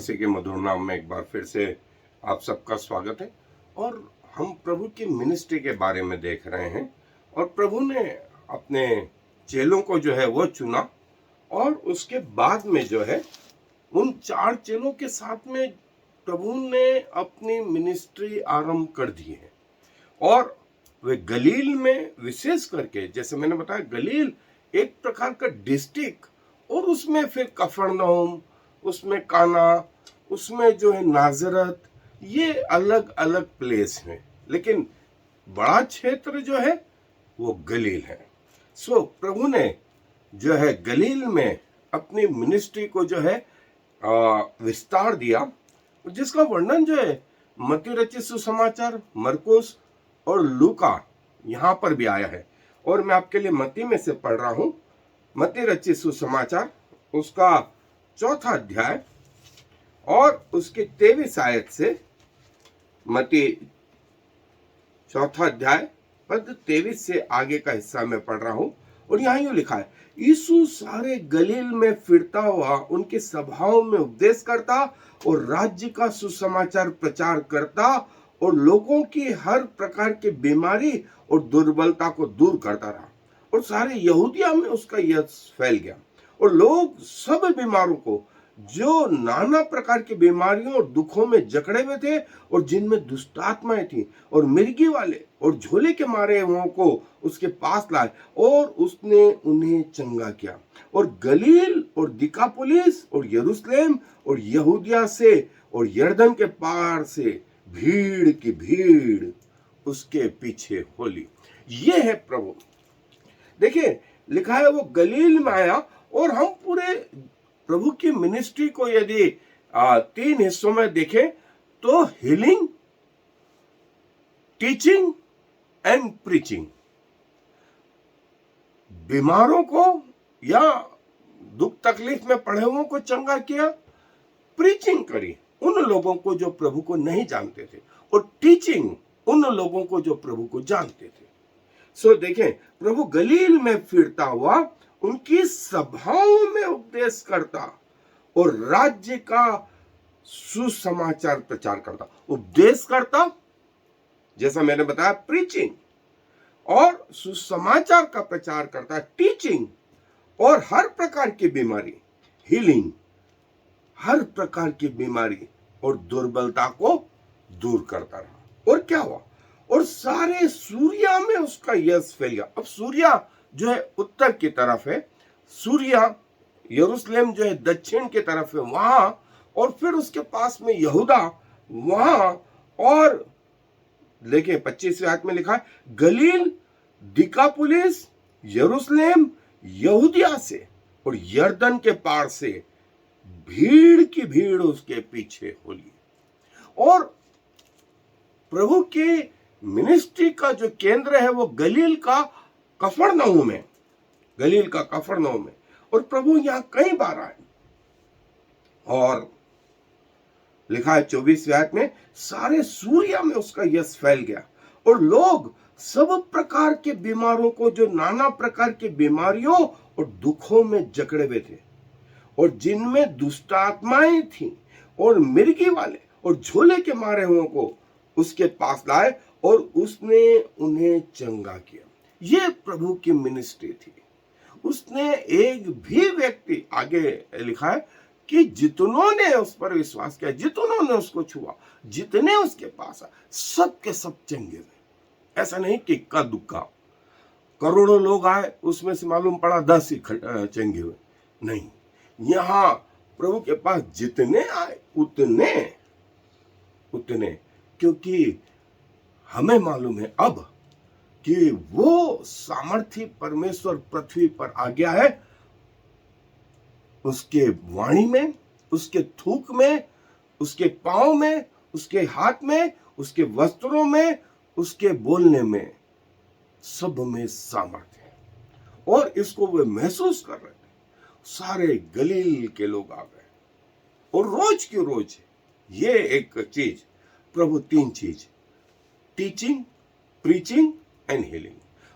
मसीह के मधुर नाम में एक बार फिर से आप सबका स्वागत है। और हम प्रभु की मिनिस्ट्री के बारे में देख रहे हैं और प्रभु ने अपने चेलों को जो है वो चुना और उसके बाद में जो है उन 4 चेलों के साथ में प्रभु ने अपनी मिनिस्ट्री आरंभ कर दी है। और वे गलील में विशेष करके, जैसे मैंने बताया, गलील एक प्रकार का डिस्ट्रिक्ट, और उसमें फिर कफरनहूम, उसमें काना, उसमें जो है नाजरत, ये अलग अलग प्लेस हैं, लेकिन बड़ा क्षेत्र जो है वो गलील है। सो प्रभु ने जो है गलील में अपनी मिनिस्ट्री को जो है विस्तार दिया, जिसका वर्णन जो है मत्ती रचित सुसमाचार, मरकुस और लूका यहाँ पर भी आया है। और मैं आपके लिए मत्ती में से पढ़ रहा हूँ, मत्ती रचित सुसमाचार उसका 4 अध्याय और उसके 23 आयत से। मत्ती 4 अध्याय पद 23 से आगे का हिस्सा मैं पढ़ रहा हूँ। और यहाँ यूं लिखा है, यीशु सारे गलील में फिरता हुआ उनकी सभाओं में उपदेश करता और राज्य का सुसमाचार प्रचार करता और लोगों की हर प्रकार की बीमारी और दुर्बलता को दूर करता रहा। और सारे यहूदिया में उसका यश फैल गया और लोग सब बीमारों को, जो नाना प्रकार की बीमारियों और दुखों में जकड़े हुए थे और जिनमें दुष्टात्माएं थी और मिर्गी वाले और झोले के मारे हुओं को उसके पास लाए और उसने उन्हें चंगा किया। और गलील और दिकापुलिस और यरूशलेम और यहूदिया से और यरदन के पार से भीड़ की भीड़ उसके पीछे हो ली। ये है प्रभु। देखिए लिखा है वो गलील में आया। और हम पूरे प्रभु की मिनिस्ट्री को यदि 3 हिस्सों में देखें तो हीलिंग, टीचिंग एंड प्रीचिंग। बीमारों को या दुख तकलीफ में पड़े हुओं को चंगा किया, प्रीचिंग करी उन लोगों को जो प्रभु को नहीं जानते थे, और टीचिंग उन लोगों को जो प्रभु को जानते थे। सो देखें, प्रभु गलील में फिरता हुआ उनकी सभाओं में उपदेश करता और राज्य का सुसमाचार प्रचार करता। उपदेश करता, जैसा मैंने बताया, प्रीचिंग, और सुसमाचार का प्रचार करता, टीचिंग, और हर प्रकार की बीमारी, हीलिंग, हर प्रकार की बीमारी और दुर्बलता को दूर करता रहा। और क्या हुआ? और सारे सूर्या में उसका यश फैल गया। अब सूर्या जो है उत्तर की तरफ है, सूर्या यरूशलेम जो है दक्षिण की तरफ है वहां, और फिर उसके पास में यहूदा वहां। और देखिए 25वें आयत में लिखा है, गलील, दिकापुलिस, यरूशलेम, यहूदिया से और यरदन के पार से भीड़ की भीड़ उसके पीछे हो ली। और प्रभु की मिनिस्ट्री का जो केंद्र है वो गलील का कफरनहूम है, गलील का कफरनहूम है। और प्रभु यहां कई बार आए। और लिखा है 24वें आयत में, सारे सूर्या में उसका यश फैल गया और लोग सब प्रकार के बीमारों को, जो नाना प्रकार की बीमारियों और दुखों में जकड़े हुए थे और जिनमें दुष्टात्माएं थीं और मिर्गी वाले और झोले के मारे हुओं को उसके पास लाए और उसने उन्हें चंगा किया। ये प्रभु की मिनिस्ट्री थी। उसने एक भी व्यक्ति, आगे लिखा है कि जितनों ने उस पर विश्वास किया, जितनों ने उसको छुआ, जितने उसके पास आए, सब के सब चंगे हुए। ऐसा नहीं कि इक्का दुक्का करोड़ों लोग आए उसमें से मालूम पड़ा 10 ही चंगे हुए। नहीं, यहां प्रभु के पास जितने आए उतने उतने, क्योंकि हमें मालूम है अब कि वो सामर्थी परमेश्वर पृथ्वी पर आ गया है। उसके वाणी में, उसके थूक में, उसके पांव में, उसके हाथ में, उसके वस्त्रों में, उसके बोलने में, सब में सामर्थ्य है। और इसको वे महसूस कर रहे थे। सारे गलील के लोग आ गए और रोज की रोज ये एक चीज, प्रभु 3 चीज, टीचिंग, प्रीचिंग एंड हीलिंग,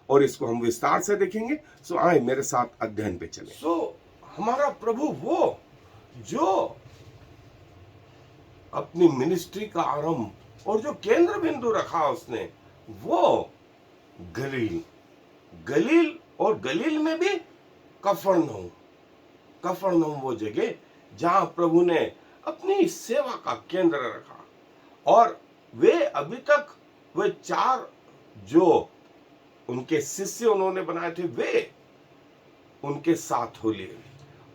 और इसको हम विस्तार से देखेंगे। सो आए मेरे साथ अध्ययन पे चले। सो हमारा प्रभु वो जो अपनी मिनिस्ट्री का आरंभ और जो केंद्र बिंदु रखा उसने वो गलील, गलील, और गलील में भी कफरनहूम। कफरनहूम वो जगह जहां प्रभु ने अपनी सेवा का केंद्र रखा, और वे अभी तक वे 4 जो उनके शिष्य उन्होंने बनाए थे वे उनके साथ हो लिए,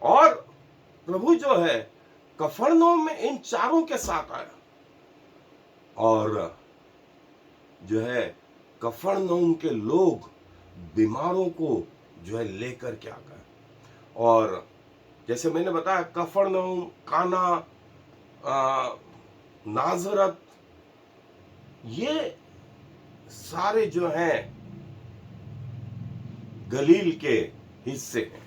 और प्रभु जो है कफरनहूम में इन 4 के साथ आया, और जो है कफरनहूम के लोग बीमारों को जो है लेकर के आ गए। और जैसे मैंने बताया कफरनहूम, काना, नाजरत, ये सारे जो हैं गलील के हिस्से हैं।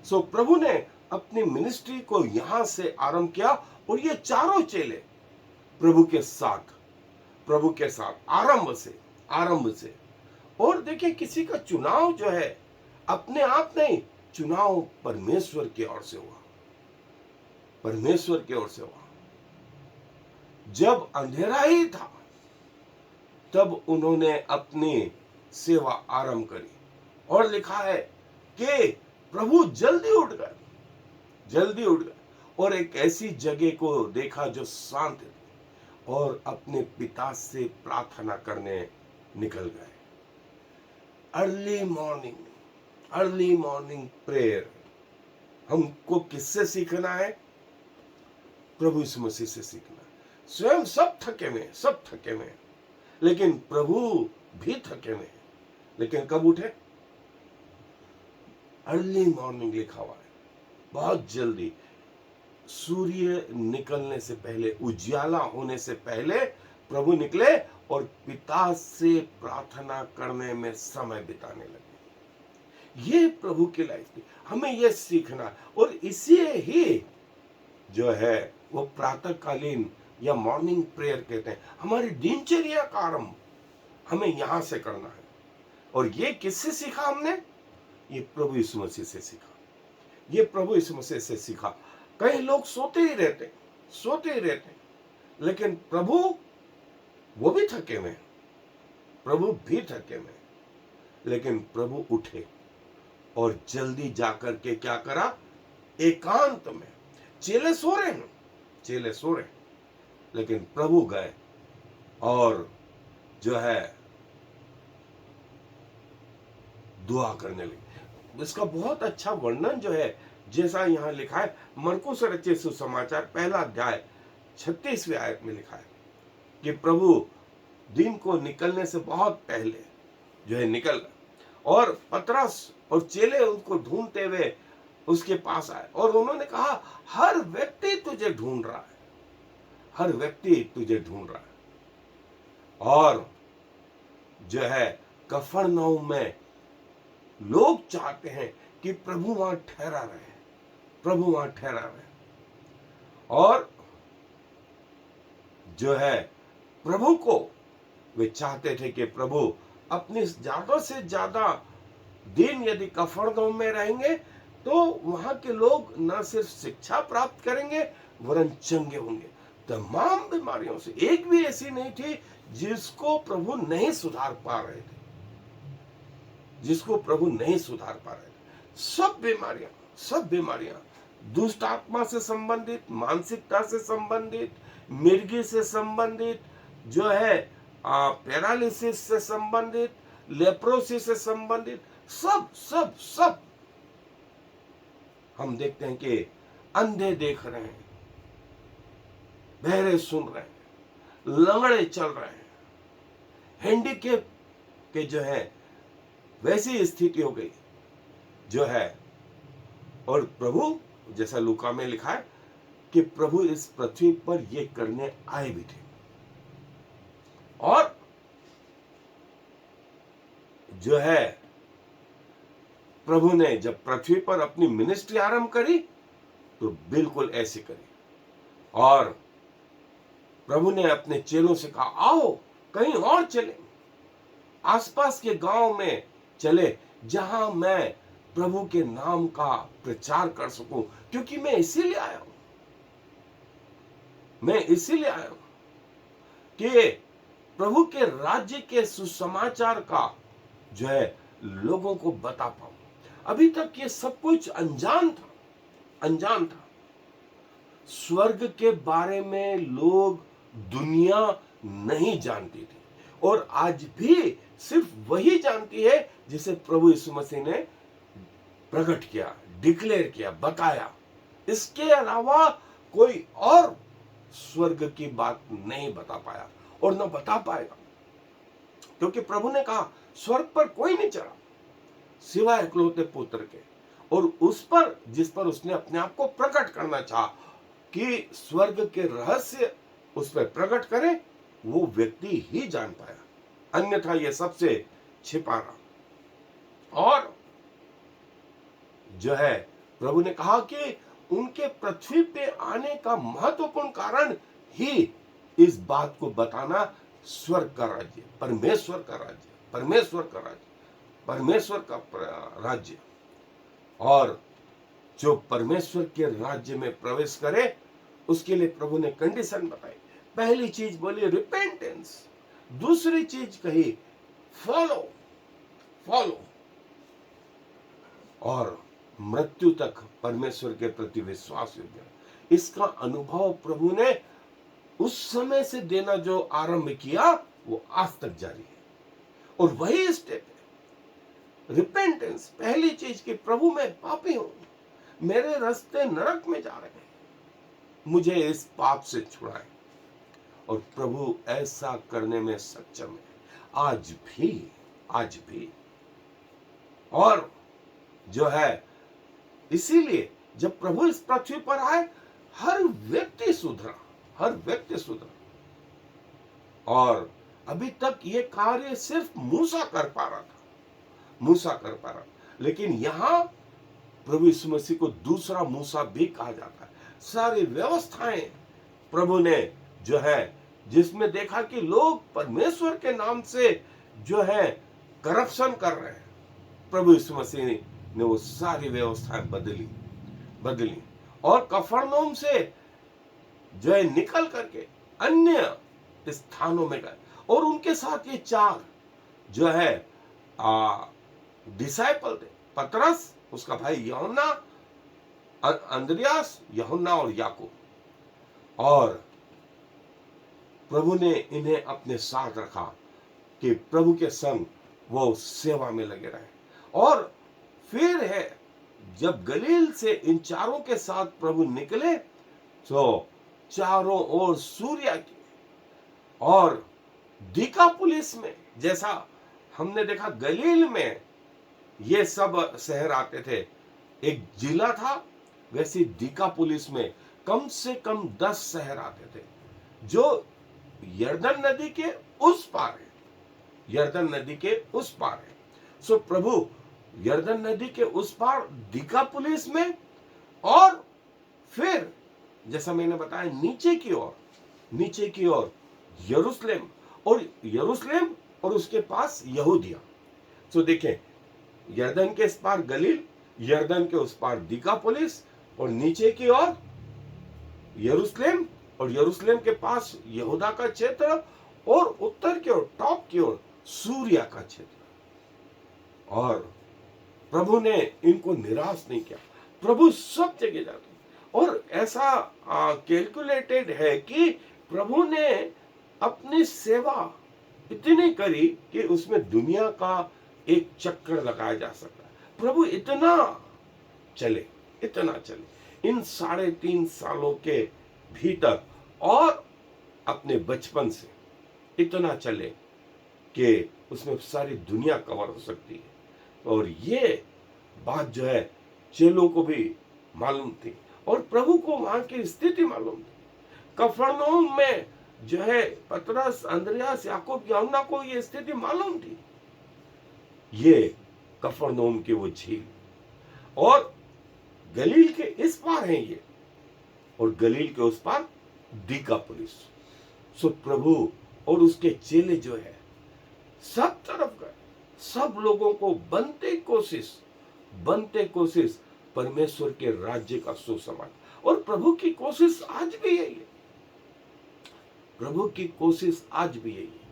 सो प्रभु ने अपनी मिनिस्ट्री को यहां से आरंभ किया, और ये 4 चेले प्रभु के साथ आरंभ से। और देखिए, किसी का चुनाव जो है अपने आप नहीं, चुनाव परमेश्वर की ओर से हुआ, परमेश्वर की ओर से हुआ। जब अंधेरा ही था तब उन्होंने अपनी सेवा आरंभ करी, और लिखा है कि प्रभु जल्दी उठ गए और एक ऐसी जगह को देखा जो शांत थी, और अपने पिता से प्रार्थना करने निकल गए। अर्ली मॉर्निंग प्रेयर हमको किससे सीखना है? प्रभु यीशु मसीह से सीखना है। स्वयं सब थके हुए, लेकिन प्रभु भी थके हुए, लेकिन कब उठे? अर्ली मॉर्निंग लिखा हुआ है, बहुत जल्दी, सूर्य निकलने से पहले, उजियाला होने से पहले प्रभु निकले और पिता से प्रार्थना करने में समय बिताने लगे। ये प्रभु की लाइफ थी, हमें ये सीखना, और इसी ही जो है वो प्रातःकालीन या मॉर्निंग प्रेयर कहते हैं। हमारी दिनचर्या का आरंभ हमें यहां से करना है, और ये किससे सीखा हमने? ये प्रभु यीशु मसीह से सीखा, ये प्रभु यीशु मसीह से सीखा। कई लोग सोते ही रहते, लेकिन प्रभु वो भी थके हुए, लेकिन प्रभु उठे और जल्दी जाकर के क्या करा? एकांत में, चेले सो रहे हैं, लेकिन प्रभु गए और जो है दुआ करने लगे। इसका बहुत अच्छा वर्णन जो है, जैसा यहां लिखा है मरकुस रचित सुसमाचार 1 अध्याय 36वें आयत में लिखा है कि प्रभु दिन को निकलने से बहुत पहले जो है निकल गए, और पतरस और चेले उसको ढूंढते हुए उसके पास आए, और उन्होंने कहा, हर व्यक्ति तुझे ढूंढ रहा है, और जो है कफरनहूम में लोग चाहते हैं कि प्रभु वहां ठहरा रहे, और जो है प्रभु को वे चाहते थे कि प्रभु अपने ज्यादा से ज्यादा दिन यदि कफरनहूम में रहेंगे तो वहां के लोग न सिर्फ शिक्षा प्राप्त करेंगे वरन चंगे होंगे। तमाम बीमारियों से एक भी ऐसी नहीं थी जिसको प्रभु नहीं सुधार पा रहे थे, सब बीमारियां दुष्ट आत्मा से संबंधित, मानसिकता से संबंधित, मिर्गी से संबंधित, जो है पैरालिसिस से संबंधित, लेप्रोसिस से संबंधित, सब हम देखते हैं कि अंधे देख रहे हैं, बहरे सुन रहे हैं, लंगड़े चल रहे हैं, हैंडीकेप के जो है वैसी स्थिति हो गई जो है। और प्रभु, जैसा लूका में लिखा है कि प्रभु इस पृथ्वी पर ये करने आए भी थे, और जो है प्रभु ने जब पृथ्वी पर अपनी मिनिस्ट्री आरंभ करी तो बिल्कुल ऐसे करी, और प्रभु ने अपने चेलों से कहा, आओ कहीं और चले, आसपास के गांव में चले जहां मैं प्रभु के नाम का प्रचार कर सकूं, क्योंकि मैं इसीलिए आया हूं। मैं इसीलिए आया हूं कि प्रभु के राज्य के सुसमाचार का जो है लोगों को बता पाऊं। अभी तक ये सब कुछ अनजान था। स्वर्ग के बारे में लोग, दुनिया नहीं जानती थी, और आज भी सिर्फ वही जानती है जिसे प्रभु यीशु मसीह ने प्रकट किया, डिक्लेयर किया, बताया। इसके अलावा कोई और स्वर्ग की बात नहीं बता पाया और न बता पाएगा, क्योंकि प्रभु ने कहा स्वर्ग पर कोई नहीं चढ़ा सिवाय इकलौते पुत्र के, और उस पर जिस पर उसने अपने आप को प्रकट करना चाहा कि स्वर्ग के रहस्य उस पर प्रकट करे, वो व्यक्ति ही जान पाया, अन्यथा ये सबसे छिपा रहा। और जो है प्रभु ने कहा कि उनके पृथ्वी पे आने का महत्वपूर्ण कारण ही इस बात को बताना स्वर्ग का राज्य, परमेश्वर का राज्य, परमेश्वर का राज्य। और जो परमेश्वर के राज्य में प्रवेश करे उसके लिए प्रभु ने कंडीशन बताई। पहली चीज बोली रिपेंटेंस, दूसरी चीज कही फॉलो, और मृत्यु तक परमेश्वर के प्रति विश्वास योग्य। इसका अनुभव प्रभु ने उस समय से देना जो आरंभ किया वो आज तक जारी है। और वही स्टेप है रिपेंटेंस। पहली चीज कि प्रभु मैं पापी हूं, मेरे रास्ते नरक में जा रहे हैं, मुझे इस पाप से छुड़ाए। और प्रभु ऐसा करने में सक्षम है आज भी। और जो है इसीलिए जब प्रभु इस पृथ्वी पर आए हर व्यक्ति सुधरा। और अभी तक ये कार्य सिर्फ मूसा कर पा रहा, लेकिन यहां प्रभु यीशु मसीह को दूसरा मूसा भी कहा जाता है। सारी व्यवस्थाएं प्रभु ने जो है, जिसमें देखा कि लोग परमेश्वर के नाम से जो है करप्शन कर रहे हैं, प्रभु यीशु मसीह ने वो सारी व्यवस्थाएं बदली और कफरनहूम से जो है निकल करके अन्य स्थानों में गए। और उनके साथ ये चार जो है डिसाइपल थे, पतरस, उसका भाई यूहन्ना, अंद्रियास, यूहन्ना और याकूब। और प्रभु ने इन्हें अपने साथ रखा कि प्रभु के संग वो सेवा में लगे रहे। और फिर है जब गलील से इन चारों के साथ प्रभु निकले तो चारों ओर सूर्य की, और दिकापुलिस में, जैसा हमने देखा गलील में ये सब शहर आते थे, एक जिला था, वैसे दिकापुलिस में कम से कम 10 शहर आते थे जो यर्दन नदी के उस पार है। सो प्रभु यर्दन नदी के उस पार दिकापुलिस में, और फिर जैसा मैंने बताया नीचे की ओर यरूशलेम और उसके पास यहूदिया। सो देखें, यर्दन के इस पार गलील, यर्दन के उस पार दिकापुलिस, और नीचे की ओर यरूशलेम, और यरूशलेम के पास यहूदा का क्षेत्र, और उत्तर की ओर टॉप की ओर सूर्या का क्षेत्र। और प्रभु ने इनको निराश नहीं किया, प्रभु सब जगह जाते। और ऐसा कैलकुलेटेड है कि प्रभु ने अपनी सेवा इतनी करी कि उसमें दुनिया का एक चक्कर लगाया जा सकता है। प्रभु इतना चले इन 3.5 सालों के भीतर, और अपने बचपन से इतना चले कि उसमें सारी दुनिया कवर हो सकती है। और ये बात जो है चेलों को भी मालूम थी, और प्रभु को वहां की स्थिति मालूम थी। कफरनहूम में जो है पतरस, अंद्रियास, याकूब, यूहन्ना को ये स्थिति मालूम थी। ये कफरनहूम की वो झील, और गलील के इस पार है ये, और गलील के उस पार दिकापुलिस। सो प्रभु और उसके चेले जो है सब तरफ गए, सब लोगों को बनते कोशिश परमेश्वर के राज्य का सुसमाचार। और प्रभु की कोशिश आज भी यही है, प्रभु की कोशिश आज भी यही है,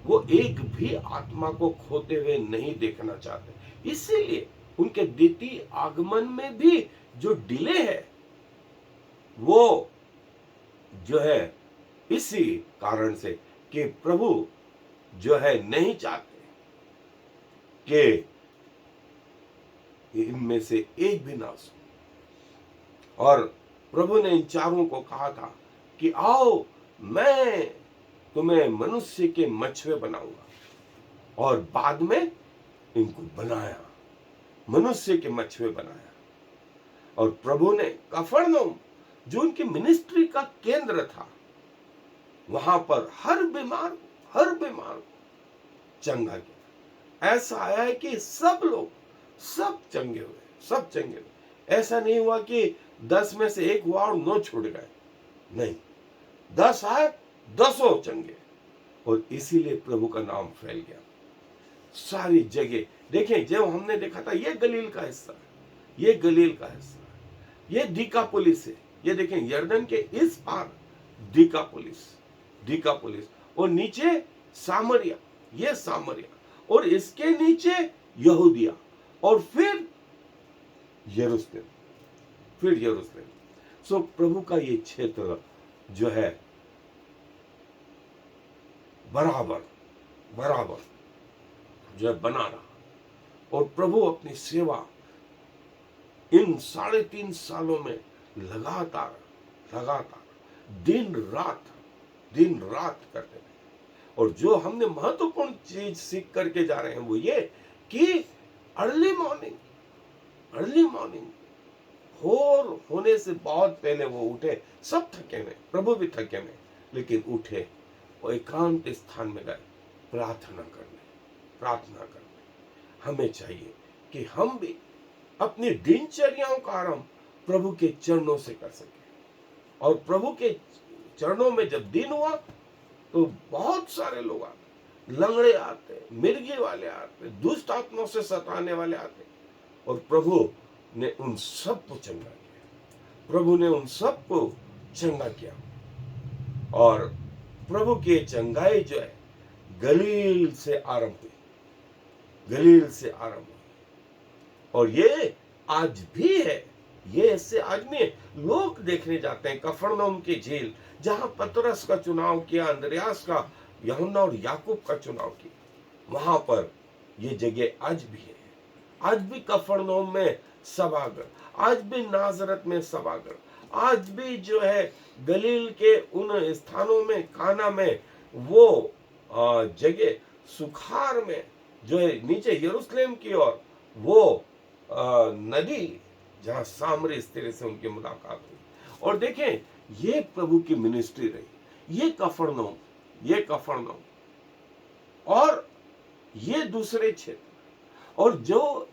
वो एक भी आत्मा को खोते हुए नहीं देखना चाहते। इसीलिए उनके द्वितीय आगमन में भी जो डिले है वो जो है इसी कारण से कि प्रभु जो है नहीं चाहते कि इनमें से एक भी नाश हो। और प्रभु ने इन चारों को कहा था कि आओ मैं तुम्हें मनुष्य के मछुए बनाऊंगा, और बाद में इनको बनाया, मनुष्य के मछुए बनाया। और प्रभु ने कफरनहूम जो उनकी मिनिस्ट्री का केंद्र था, वहां पर हर बीमार चंगा किया। ऐसा आया है कि सब लोग सब चंगे हुए। ऐसा नहीं हुआ कि 10 में से 1 हुआ और 9 छूट गए, नहीं, 10 आए, 10 चंगे। और इसीलिए प्रभु का नाम फैल गया सारी जगह। देखें, जब हमने देखा था ये गलील का हिस्सा है, ये गलील का हिस्सा है, ये दिकापुलिस है। ये देखें, यरदन के इस पार दिकापुलिस, और नीचे सामरिया, ये सामरिया, और इसके नीचे यहूदिया, और फिर यरूशलेम। सो प्रभु का ये क्षेत्र जो है बराबर जो है बना रहा। और प्रभु अपनी सेवा इन 3.5 सालों में लगातार दिन रात करते रहे। और जो हमने महत्वपूर्ण चीज सीख करके जा रहे हैं वो ये कि अर्ली मॉर्निंग भोर होने से बहुत पहले वो उठे। सब थके हुए, प्रभु भी थके हुए, लेकिन उठे और एकांत स्थान में गए प्रार्थना करने। हमें चाहिए कि हम भी अपनी दिनचर्याओं का आरंभ प्रभु के चरणों से कर सके। और प्रभु के चरणों में जब दिन हुआ तो बहुत सारे लोग आते, लंगड़े आते, मिर्गी वाले आते, दुष्ट आत्माओं से सताने वाले आते, और प्रभु ने उन सबको चंगा किया। और प्रभु की चंगाई जो है गलील से आरंभ हुई। और ये आज भी है, ये इससे आज में लोग देखने जाते हैं। कफरनहूम की झील, जहां पतरस का चुनाव किया, अंद्रयास का, यूहन्ना और याकूब का चुनाव किया, वहां पर ये जगह आज भी है। आज भी कफरनहूम में सभागार, आज भी नाजरत में सभागार, आज भी जो है गलील के उन स्थानों में, काना में, वो जगह, सुखार में जो है नीचे यरूशलेम की ओर, वो नदी जहां सामरी स्त्री से उनकी मुलाकात हुई। और देखें, ये प्रभु की मिनिस्ट्री रही। ये कफरनहूम और ये दूसरे क्षेत्र। और जो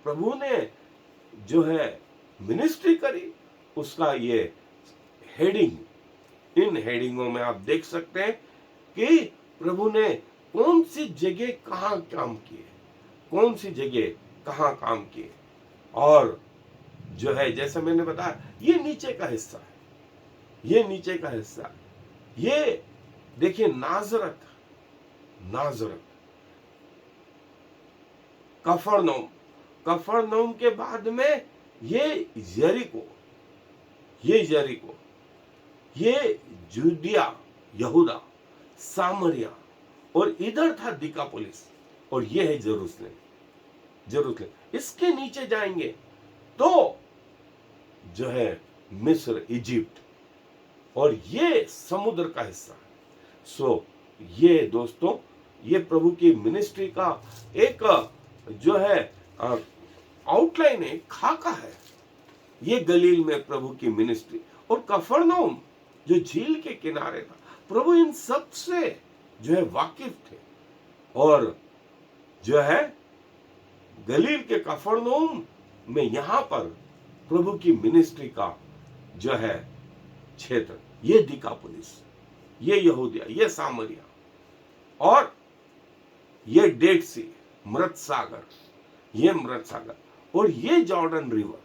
प्रभु ने जो है मिनिस्ट्री करी, उसका ये हेडिंग, इन हेडिंगों में आप देख सकते हैं कि प्रभु ने कौन सी जगह कहां काम किए, और जो है जैसे मैंने बताया, ये नीचे का हिस्सा है। ये देखिए, नाजरत, कफरनहूम के बाद में ये यरीको, ये जूदिया, यहूदा, सामरिया, और इधर था दिकापुलिस, और ये है जेरूसलेम। इसके नीचे जाएंगे तो जो है मिस्र, इजिप्ट, और ये समुद्र का हिस्सा है। सो ये दोस्तों, ये प्रभु की मिनिस्ट्री का एक जो है आउटलाइन है, खाका है। ये गलील में प्रभु की मिनिस्ट्री। और कफरनहूम जो झील के किनारे था, प्रभु इन सब से जो है वाकिफ थे। और जो है गलील के कफरनहूम में यहां पर प्रभु की मिनिस्ट्री का जो है क्षेत्र, ये दिकापुलिस, ये यहूदिया, ये सामरिया, और ये डेड सी, मृत सागर, और ये जॉर्डन रिवर,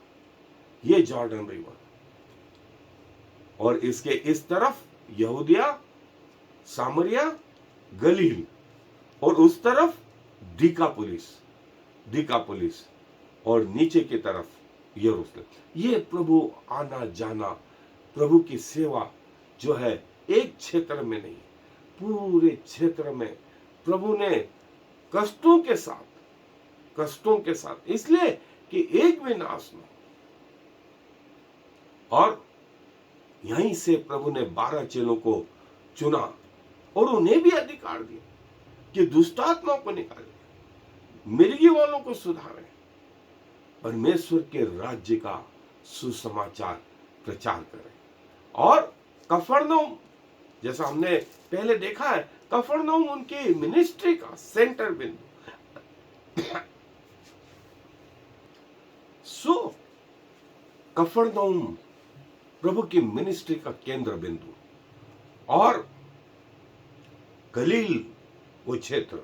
और इसके इस तरफ यहूदिया, सामरिया, गलील, और उस तरफ डिकापुलिस, और नीचे की तरफ यरूशलेम। ये प्रभु आना जाना, प्रभु की सेवा जो है एक क्षेत्र में नहीं, पूरे क्षेत्र में प्रभु ने कष्टों के साथ, इसलिए कि एक भी नाश न हो। और यहीं से प्रभु ने 12 चेलों को चुना और उन्हें भी अधिकार दिया कि दुष्टात्माओं को निकालें, मिर्गी वालों को सुधारें, परमेश्वर के राज्य का सुसमाचार प्रचार करें। और कफरनहूम, जैसा हमने पहले देखा है, कफरनहूम उनकी मिनिस्ट्री का सेंटर बिंदु। सो कफरनहूम प्रभु की मिनिस्ट्री का केंद्र बिंदु, और गलील वो क्षेत्र।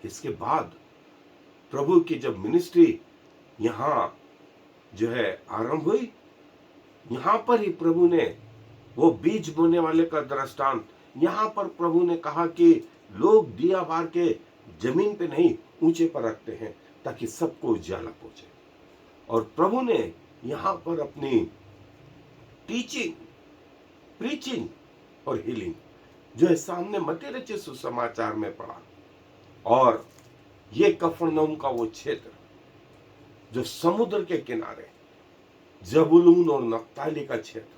इसके बाद प्रभु की जब मिनिस्ट्री यहां जो है आरंभ हुई, यहां पर ही प्रभु ने वो बीज बोने वाले का दृष्टांत, यहां पर प्रभु ने कहा कि लोग दिया बार के जमीन पे नहीं ऊंचे पर रखते हैं ताकि सबको उजाला पहुंचे। और प्रभु ने यहां पर अपनी टीचिंग, प्रीचिंग और हीलिंग जो है सामने मत्ती रचित सुसमाचार में पढ़ा। और ये कफरनहूम का वो क्षेत्र जो समुद्र के किनारे, जबूलून और नप्ताली का क्षेत्र,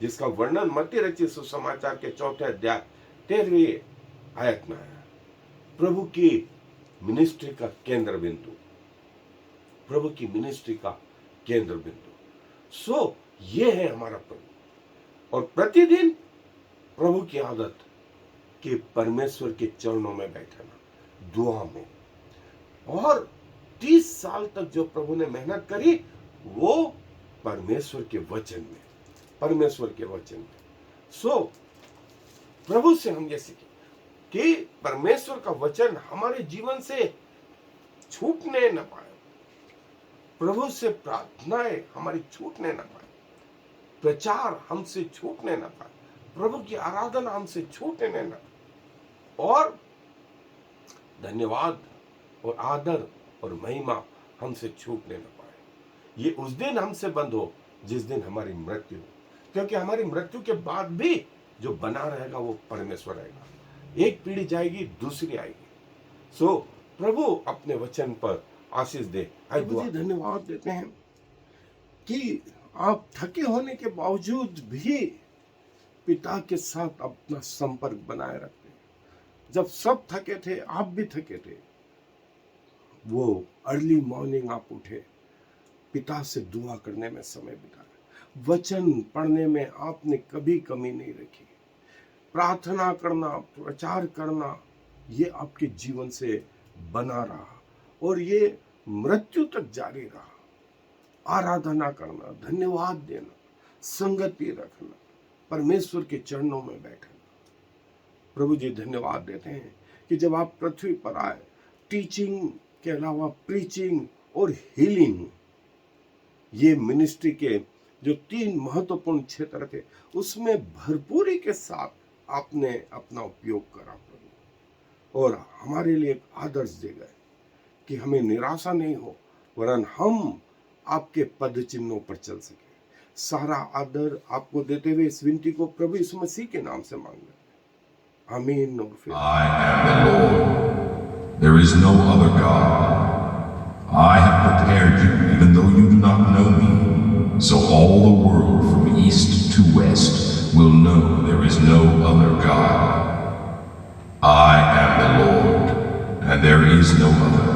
जिसका वर्णन मत्ती रचित सुसमाचार के 4 अध्याय 13वीं आयत में है। प्रभु की मिनिस्ट्री का केंद्र बिंदु, प्रभु की मिनिस्ट्री का केंद्र बिंदु। सो ये है हमारा प्रभु। और प्रतिदिन प्रभु की आदत कि परमेश्वर के चरणों में बैठना, दुआ में। और 30 साल तक जो प्रभु ने मेहनत करी वो परमेश्वर के वचन में। सो प्रभु से हम ये सीखे कि परमेश्वर का वचन हमारे जीवन से छूटने न पाए, प्रभु से प्रार्थनाएं हमारी छूटने न पाए, प्रचार हमसे छूटने न पाए, प्रभु की आराधना हमसे छूटने न पाए, और धन्यवाद और आदर और महिमा हमसे छूटने न पाए। ये उस दिन हमसे बंद हो जिस दिन हमारी मृत्यु हो, क्योंकि हमारी मृत्यु के बाद भी जो बना रहेगा वो परमेश्वर रहेगा। एक पीढ़ी जाएगी, दूसरी आएगी। सो प्रभु अपने वचन पर आशीष दे। मुझे धन्यवाद देते हैं कि आप थके होने के बावजूद भी पिता के साथ अपना संपर्क बनाए रखते हैं। जब सब थके थे, आप भी थके थे, वो अर्ली मॉर्निंग आप उठे, पिता से दुआ करने में समय बिताया, वचन पढ़ने में आपने कभी कमी नहीं रखी, प्रार्थना करना, प्रचार करना, ये आपके जीवन से बना रहा और ये मृत्यु तक जारी रहा। आराधना करना, धन्यवाद देना, संगति रखना, परमेश्वर के चरणों में बैठना। प्रभु जी धन्यवाद देते हैं कि जब आप पृथ्वी पर आए, टीचिंग के अलावा प्रीचिंग और हीलिंग, ये मिनिस्ट्री के जो 3 महत्वपूर्ण क्षेत्र थे, उसमें भरपूरी के साथ आपने अपना उपयोग करा प्रभु, और हमारे लिए एक आदर्श दे गए कि हमें निराशा नहीं हो, वरन हम आपके पद चिन्हों पर चल सके। सारा आदर आपको देते हुए इस विनती को प्रभु यीशु मसीह के नाम से मांग रहे हैं, आमीन। और फिर I am the Lord. There is no other God. I have prepared you even though you do not know me, so all the world from east to west will know there is no other God. I am the Lord, and there is no other.